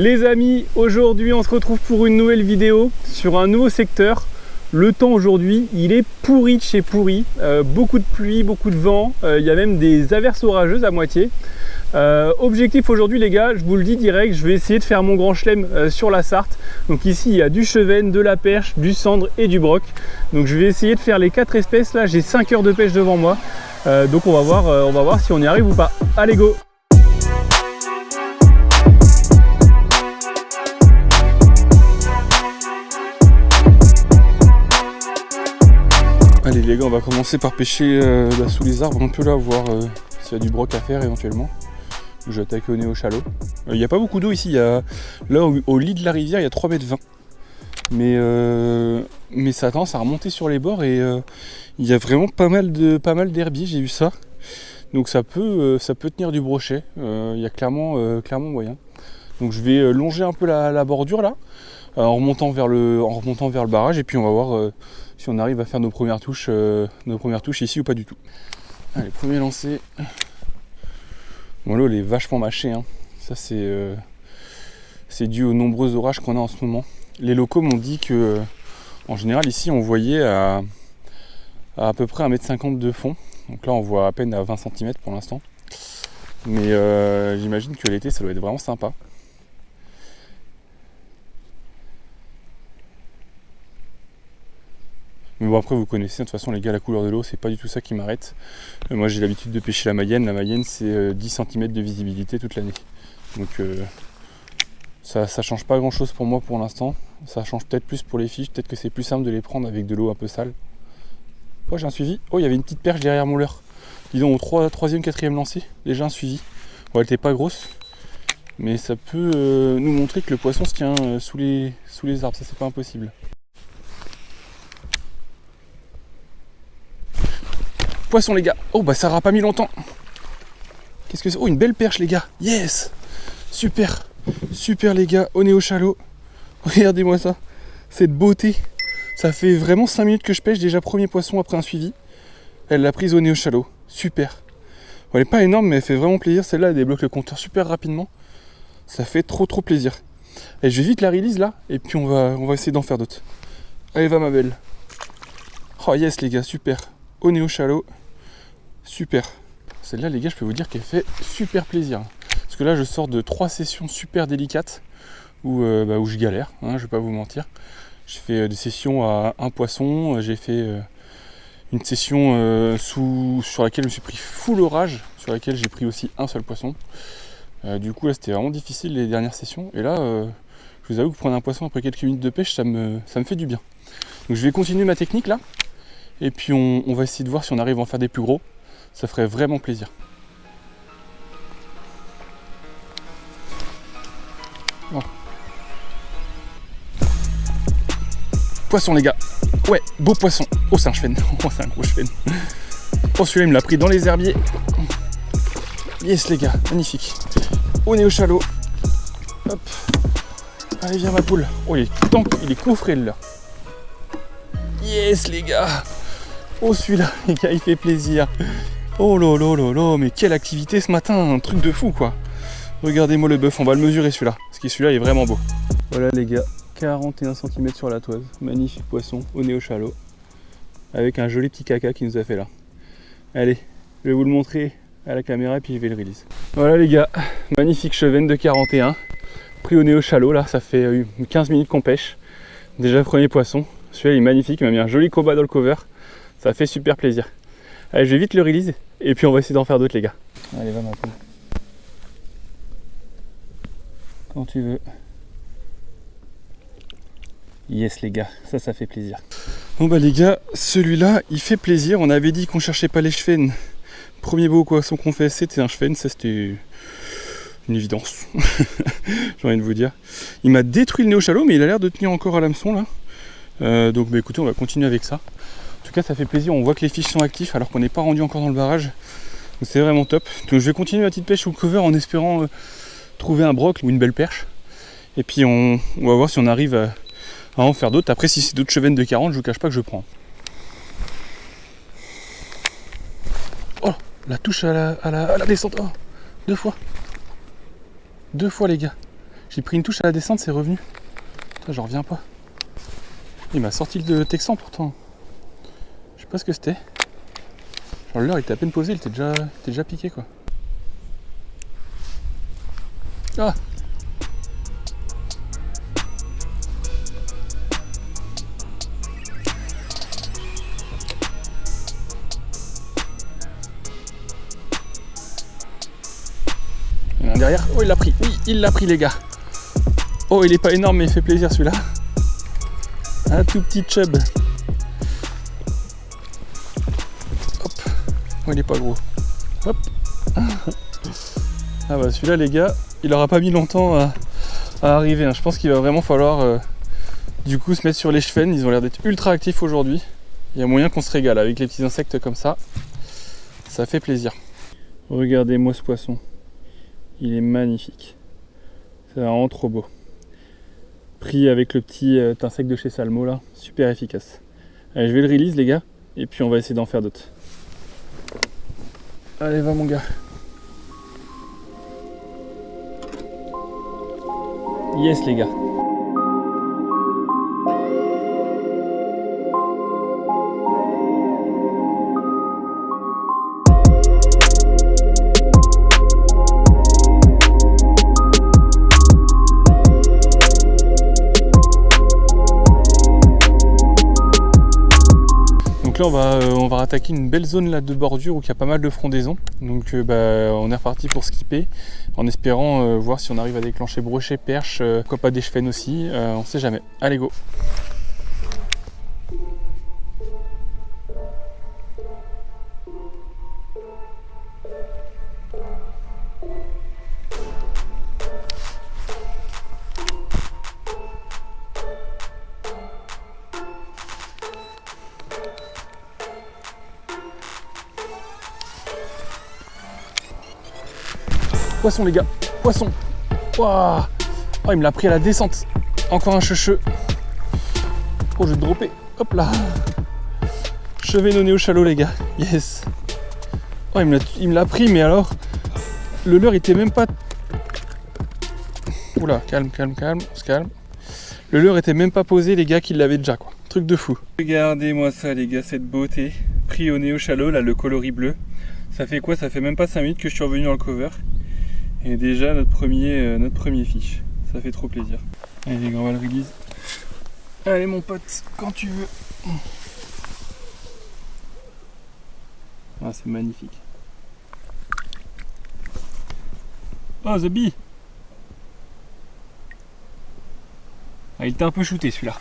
Les amis, aujourd'hui on se retrouve pour une nouvelle vidéo sur un nouveau secteur. Le temps aujourd'hui, il est pourri de chez pourri. Beaucoup de pluie, beaucoup de vent. Il y a même des averses orageuses à moitié. Objectif aujourd'hui les gars, je vous le dis direct, je vais essayer de faire mon grand chelem sur la Sarthe. Donc ici il y a du chevenne, de la perche, du cendre et du broc. Donc je vais essayer de faire les 4 espèces. Là j'ai 5 heures de pêche devant moi. Donc on va voir si on y arrive ou pas. Allez go! Allez les gars, on va commencer par pêcher sous les arbres un peu là, voir s'il y a du broc à faire éventuellement. Je vais attaquer au néo-chalot. Il n'y a pas beaucoup d'eau ici, là au lit de la rivière il y a 3,20 m. Mais ça a tendance à remonter sur les bords et il y a vraiment pas mal d'herbiers, j'ai vu ça. Donc ça peut tenir du brochet, il y a clairement moyen. Donc je vais longer un peu la bordure là, en remontant vers le barrage et puis on va voir si on arrive à faire nos premières touches ici ou pas du tout. Allez, premier lancé. Bon, l'eau elle est vachement mâchée, hein. Ça c'est dû aux nombreux orages qu'on a en ce moment. Les locaux m'ont dit que en général ici on voyait à peu près 1,50 m de fond. Donc là on voit à peine à 20 cm pour l'instant. Mais j'imagine que l'été ça doit être vraiment sympa. Mais bon, après vous connaissez, de toute façon les gars, la couleur de l'eau c'est pas du tout ça qui m'arrête. Moi j'ai l'habitude de pêcher la Mayenne c'est 10 cm de visibilité toute l'année. Donc ça change pas grand chose pour moi pour l'instant. Ça change peut-être plus pour les fiches, peut-être que c'est plus simple de les prendre avec de l'eau un peu sale. Oh, j'ai un suivi. Oh, il y avait une petite perche derrière mon leurre. Disons au 3e, 4e lancé, déjà un suivi. Bon, elle était pas grosse, mais ça peut nous montrer que le poisson se tient sous les arbres, ça c'est pas impossible. Poisson les gars. Oh bah ça aura pas mis longtemps. Qu'est-ce que c'est? Oh, une belle perche les gars. Yes. Super. Super les gars, au néo-chalot. Regardez-moi ça. Cette beauté. Ça fait vraiment 5 minutes que je pêche. Déjà premier poisson après un suivi. Elle l'a prise au néo-chalot. Super. Bon, elle est pas énorme mais elle fait vraiment plaisir. Celle-là elle débloque le compteur super rapidement. Ça fait trop plaisir. Et je vais vite la release là. Et puis on va essayer d'en faire d'autres. Allez va ma belle. Oh yes les gars, super. Au néo-chalot. Super. Celle-là les gars, je peux vous dire qu'elle fait super plaisir. Parce que là je sors de 3 sessions super délicates où je galère, hein, je vais pas vous mentir. J'ai fait des sessions à un poisson, j'ai fait une session sur laquelle je me suis pris full orage, sur laquelle j'ai pris aussi un seul poisson. Du coup là c'était vraiment difficile les dernières sessions. Et là je vous avoue que prendre un poisson après quelques minutes de pêche ça me fait du bien. Donc je vais continuer ma technique là. Et puis on va essayer de voir si on arrive à en faire des plus gros. Ça ferait vraiment plaisir. Oh. Poisson les gars. Ouais, beau poisson. Oh c'est un chevenne. Oh c'est un gros chevenne. Oh celui-là il me l'a pris dans les herbiers. Yes les gars, magnifique. Au néo-chalot. Hop. Allez viens ma poule. Oh il est coffré là. Yes les gars. Oh celui-là les gars il fait plaisir. Oh là là là là, mais quelle activité ce matin, un truc de fou quoi. Regardez-moi le bœuf, on va le mesurer celui-là, parce que celui-là est vraiment beau. Voilà les gars, 41 cm sur la toise, magnifique poisson au néo-chalot, avec un joli petit caca qui nous a fait là. Allez, je vais vous le montrer à la caméra et puis je vais le release. Voilà les gars, magnifique chevenne de 41, pris au néo-chalot là, ça fait 15 minutes qu'on pêche. Déjà premier poisson, celui-là il est magnifique, il m'a mis un joli combat dans le cover, ça fait super plaisir. Allez, je vais vite le release et puis on va essayer d'en faire d'autres les gars. Allez, va ma poule. Quand tu veux. Yes les gars, ça fait plaisir. Bon bah les gars, celui-là il fait plaisir. On avait dit qu'on cherchait pas les chevennes. Premier beau poisson qu'on fait c'était un chevenne, ça c'était une évidence. J'ai envie de vous dire. Il m'a détruit le néo-chalot mais il a l'air de tenir encore à l'hameçon là. Donc bah écoutez, on va continuer avec ça. En tout cas ça fait plaisir, on voit que les fiches sont actifs alors qu'on n'est pas rendu encore dans le barrage. Donc c'est vraiment top. Donc je vais continuer ma petite pêche sous le cover en espérant trouver un broc ou une belle perche. Et puis on va voir si on arrive à en faire d'autres. Après si c'est d'autres chevennes de 40, je vous cache pas que je prends. Oh la touche à la descente. Oh, deux fois les gars. J'ai pris une touche à la descente, c'est revenu. Putain, j'en reviens pas. Il m'a sorti le texan pourtant. Je sais pas ce que c'était. Genre le leurre il était à peine posé, il était déjà piqué quoi. Ah! Il y en a un derrière. Oh il l'a pris, oui il l'a pris les gars. Oh il est pas énorme mais il fait plaisir celui-là. Un tout petit chub. Hop. Oh il est pas gros. Hop. Ah bah celui-là les gars, il aura pas mis longtemps à arriver. Hein. Je pense qu'il va vraiment falloir du coup se mettre sur les chevens. Ils ont l'air d'être ultra actifs aujourd'hui. Il y a moyen qu'on se régale avec les petits insectes comme ça. Ça fait plaisir. Regardez-moi ce poisson. Il est magnifique. C'est vraiment trop beau. Pris avec le petit insecte de chez Salmo là. Super efficace. Allez, je vais le release les gars. Et puis on va essayer d'en faire d'autres. Allez va mon gars. Yes les gars. Donc là on va attaquer une belle zone là de bordure où il y a pas mal de frondaisons. Donc on est reparti pour skipper en espérant voir si on arrive à déclencher brochet, perche, pourquoi pas des chevens aussi, on sait jamais. Allez go! Poisson les gars, poisson. Waouh. Oh il me l'a pris à la descente. Encore un cheveu. Oh je vais dropper. Hop là. Cheveux au chalot les gars. Yes. Oh il me l'a pris mais alors le leurre il était même pas. Oula, calme, on se calme. Le leurre était même pas posé les gars qu'il l'avait déjà quoi. Truc de fou. Regardez-moi ça les gars, cette beauté. Pris au néo-chalot là, le coloris bleu. Ça fait quoi? Ça fait même pas 5 minutes que je suis revenu dans le cover. Et déjà notre premier fiche, ça fait trop plaisir. Allez les gars, on va le release. Allez mon pote, quand tu veux. Ah c'est magnifique. Oh the bee. Ah il était un peu shooté celui-là.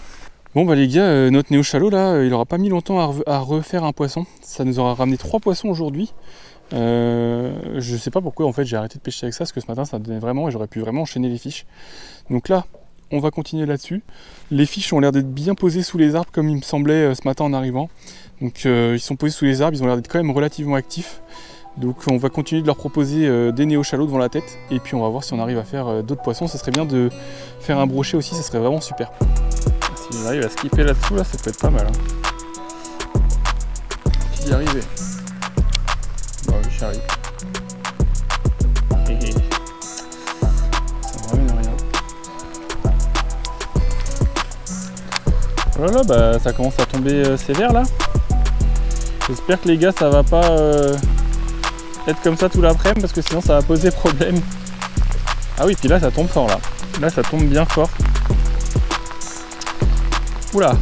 Bon bah les gars, notre néo-chalot là, il aura pas mis longtemps à refaire un poisson. Ça nous aura ramené 3 poissons aujourd'hui. Je sais pas pourquoi en fait j'ai arrêté de pêcher avec ça parce que ce matin ça donnait vraiment et j'aurais pu vraiment enchaîner les fiches. Donc là on va continuer là-dessus. Les fiches ont l'air d'être bien posées sous les arbres comme il me semblait ce matin en arrivant. Donc ils sont posés sous les arbres, ils ont l'air d'être quand même relativement actifs. Donc on va continuer de leur proposer des néo-chalots devant la tête et puis on va voir si on arrive à faire d'autres poissons. Ça serait bien de faire un brochet aussi, ça serait vraiment super. Si on arrive à skipper là-dessous là, ça peut être pas mal. Hein. J'y arrivais. Bah oui, j'y arrive. Ça me ramène rien. Voilà, bah ça commence à tomber sévère là. J'espère que les gars ça va pas être comme ça tout l'après-midi parce que sinon ça va poser problème. Ah oui, puis là ça tombe fort là. Là ça tombe bien fort. Oula,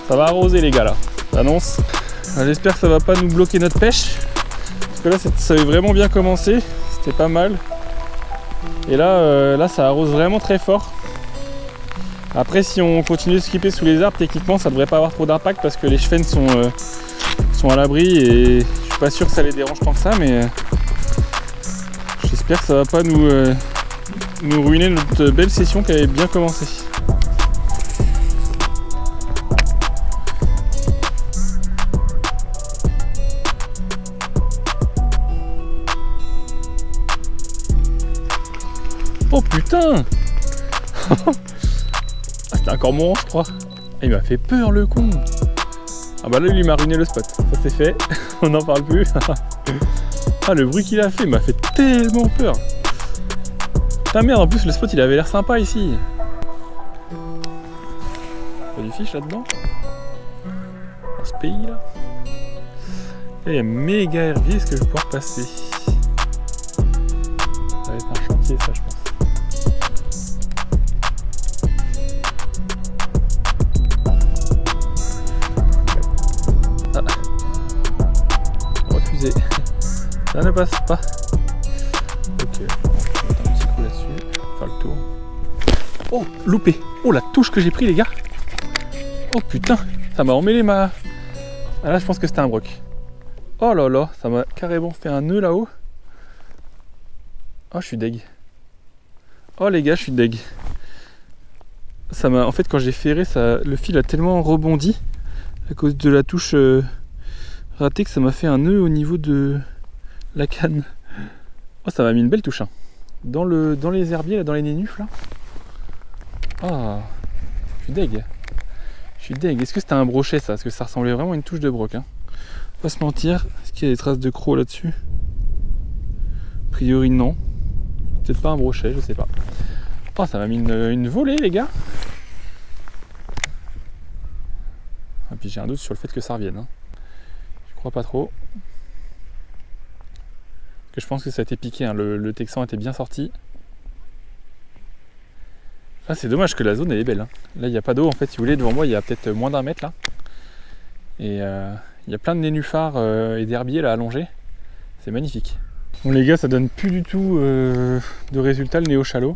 ça va arroser les gars là. Ça annonce. J'espère que ça va pas nous bloquer notre pêche. Parce que là ça avait vraiment bien commencé. C'était pas mal. Et là, là ça arrose vraiment très fort. Après si on continue de skipper sous les arbres, techniquement ça devrait pas avoir trop d'impact parce que les chevens sont à l'abri et je suis pas sûr que ça les dérange tant que ça, mais j'espère que ça va pas nous ruiner notre belle session qui avait bien commencé. Oh putain. C'était un cormoran je crois. Il m'a fait peur le con. Ah bah là lui m'a ruiné le spot. Ça c'est fait. On n'en parle plus. Ah le bruit qu'il a fait m'a fait tellement peur. Ah merde, en plus le spot il avait l'air sympa ici. Pas du fish là-dedans? Dans ce pays là? Il y a méga herbier, est-ce que je vais pouvoir passer? Ça va être un chantier ça je pense. Refusé. Ça ne passe pas. Ok, on va mettre un petit coup là-dessus. Faire le tour. Oh, loupé. Oh, la touche que j'ai pris, les gars. Oh putain, ça m'a emmêlé ma... Ah là, je pense que c'était un broc. Oh là là, ça m'a carrément fait un nœud là-haut. Oh, je suis deg. Oh les gars, je suis deg. Ça m'a... En fait, quand j'ai ferré, ça... le fil a tellement rebondi à cause de la touche ratée que ça m'a fait un nœud au niveau de la canne. Oh, ça m'a mis une belle touche. Hein. Dans les herbiers, là, dans les nénufs, là. Ah, je suis deg. Je suis deg. Est-ce que c'était un brochet, ça? Parce que ça ressemblait vraiment à une touche de broc. Hein. Pas se mentir. Est-ce qu'il y a des traces de crocs là-dessus? A priori, non. Peut-être pas un brochet, je sais pas. Oh, ça m'a mis une volée, les gars. Et puis j'ai un doute sur le fait que ça revienne. Hein. Je crois pas trop. Que je pense que ça a été piqué, hein. Le texan était bien sorti. Ah, c'est dommage que la zone elle est belle. Hein. Là il n'y a pas d'eau en fait, si vous voulez, devant moi il y a peut-être moins d'1 mètre là. Et il y a plein de nénuphars et d'herbiers là allongés. C'est magnifique. Bon les gars, ça donne plus du tout de résultat le néo-chalot.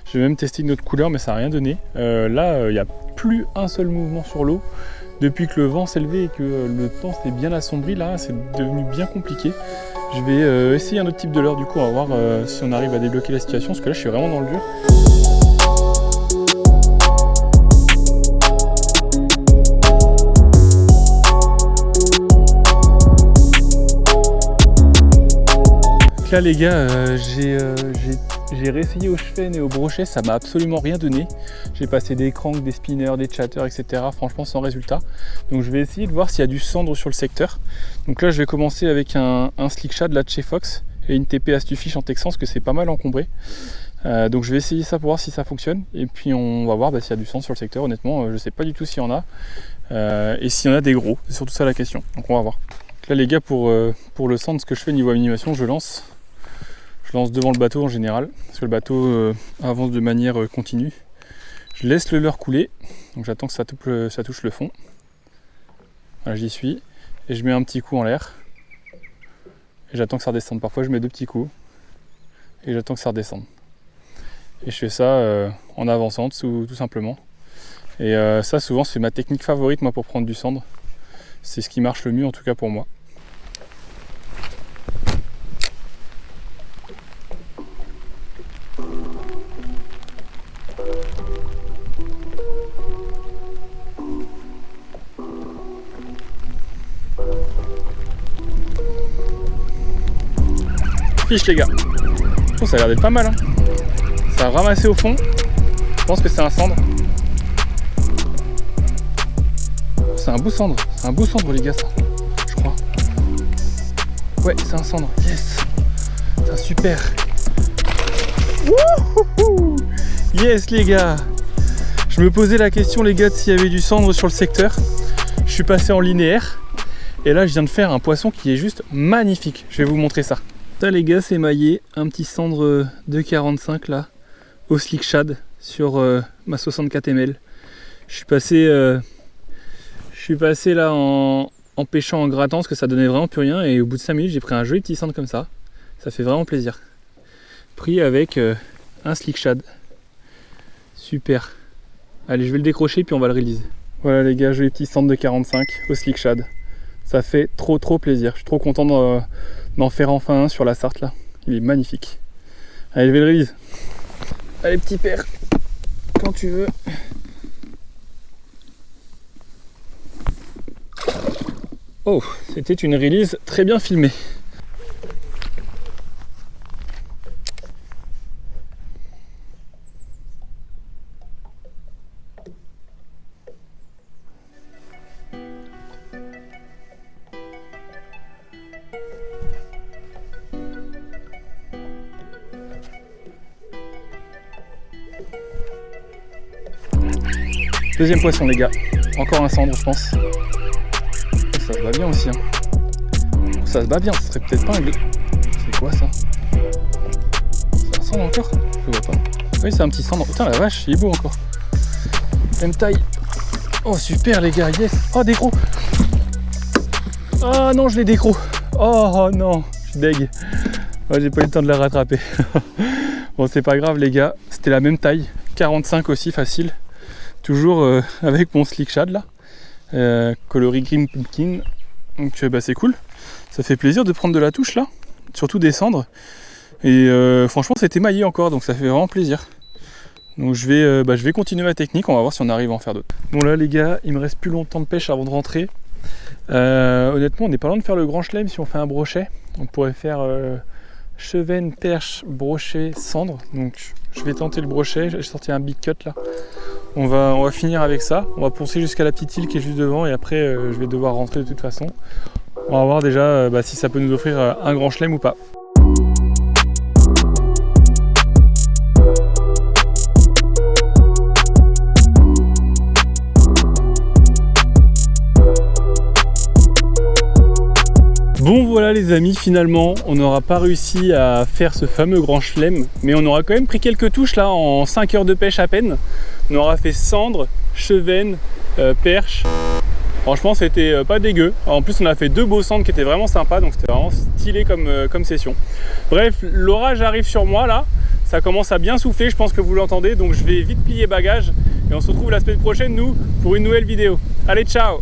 Je vais même tester une autre couleur mais ça n'a rien donné. Là il n'y a plus un seul mouvement sur l'eau. Depuis que le vent s'est levé et que le temps s'est bien assombri, là c'est devenu bien compliqué. Je vais essayer un autre type de leurre du coup, on va voir si on arrive à débloquer la situation, parce que là je suis vraiment dans le dur. Là les gars, j'ai réessayé au cheven et au brochet, ça m'a absolument rien donné. J'ai passé des cranks, des spinners, des chatters, etc. Franchement sans résultat. Donc je vais essayer de voir s'il y a du cendre sur le secteur. Donc là je vais commencer avec un slick shad là de chez Fox et une TP Astufish en Texan parce que c'est pas mal encombré. Donc je vais essayer ça pour voir si ça fonctionne. Et puis on va voir s'il y a du cendre sur le secteur. Honnêtement je sais pas du tout s'il y en a. Et s'il y en a des gros, c'est surtout ça la question. Donc on va voir. Donc là les gars pour le cendre, ce que je fais niveau animation, je lance devant le bateau en général, parce que le bateau avance de manière continue. Je laisse le leurre couler, donc j'attends que ça touche le fond. Voilà, j'y suis, et je mets un petit coup en l'air, et j'attends que ça redescende. Parfois je mets 2 petits coups, et j'attends que ça redescende. Et je fais ça en avançant tout simplement. Et ça souvent c'est ma technique favorite moi pour prendre du cendre. C'est ce qui marche le mieux en tout cas pour moi. Les gars, oh, ça a l'air d'être pas mal hein. Ça a ramassé au fond. Je pense que c'est un cendre. C'est un beau cendre, les gars, ça, je crois. Ouais, c'est un cendre, yes. C'est un super. Wouhou. Yes les gars. Je me posais la question les gars de s'il y avait du cendre sur le secteur. Je suis passé en linéaire et là je viens de faire un poisson qui est juste magnifique. Je vais vous montrer ça. Ça les gars, c'est maillé, un petit cendre de 45 là, au slick shad sur ma 64 ml. Je suis passé là en pêchant, en grattant, parce que ça donnait vraiment plus rien, et au bout de 5 minutes j'ai pris un joli petit cendre comme ça. Ça fait vraiment plaisir. Pris avec un slick shad. Super. Allez, je vais le décrocher puis on va le release. Voilà les gars, joli petit cendre de 45 au slick shad. Ça fait trop plaisir. Je suis trop content d'en faire enfin un sur la Sarthe là. Il est magnifique. Allez, je vais le release. Allez petit père, quand tu veux. Oh, c'était une release très bien filmée. Deuxième poisson les gars. Encore un cendre je pense. Ça se bat bien aussi. Hein. Ça se bat bien, ce serait peut-être pas un glé. C'est quoi ça? C'est un cendre encore? Je vois pas. Oui c'est un petit cendre. Putain la vache, il est beau encore. Même taille. Oh super les gars, yes. Oh des gros. Ah non je l'ai décro. Oh non, je suis deg. Oh, j'ai pas eu le temps de la rattraper. Bon c'est pas grave les gars, c'était la même taille. 45 aussi facile. Toujours avec mon slick shad là. Coloris Green Pumpkin. Donc bah, c'est cool. Ça fait plaisir de prendre de la touche là. Surtout des cendres. Et franchement c'est émaillé encore donc ça fait vraiment plaisir. Donc je vais continuer ma technique, on va voir si on arrive à en faire d'autres. Bon là les gars, il me reste plus longtemps de pêche avant de rentrer. Honnêtement on n'est pas loin de faire le grand chelem si on fait un brochet. On pourrait faire chevenne, perche, brochet, cendre. Donc je vais tenter le brochet, j'ai sorti un big cut là. On va finir avec ça, on va poncer jusqu'à la petite île qui est juste devant et après je vais devoir rentrer de toute façon. On va voir déjà si ça peut nous offrir un grand chelem ou pas. Bon voilà les amis, finalement on n'aura pas réussi à faire ce fameux grand chelem, mais on aura quand même pris quelques touches là en 5 heures de pêche à peine. On aura fait cendre, chevenne, perche. Franchement c'était pas dégueu. En plus on a fait 2 beaux cendres qui étaient vraiment sympas, donc c'était vraiment stylé comme session. Bref, l'orage arrive sur moi là, ça commence à bien souffler, je pense que vous l'entendez, donc je vais vite plier bagages et on se retrouve la semaine prochaine nous pour une nouvelle vidéo. Allez ciao!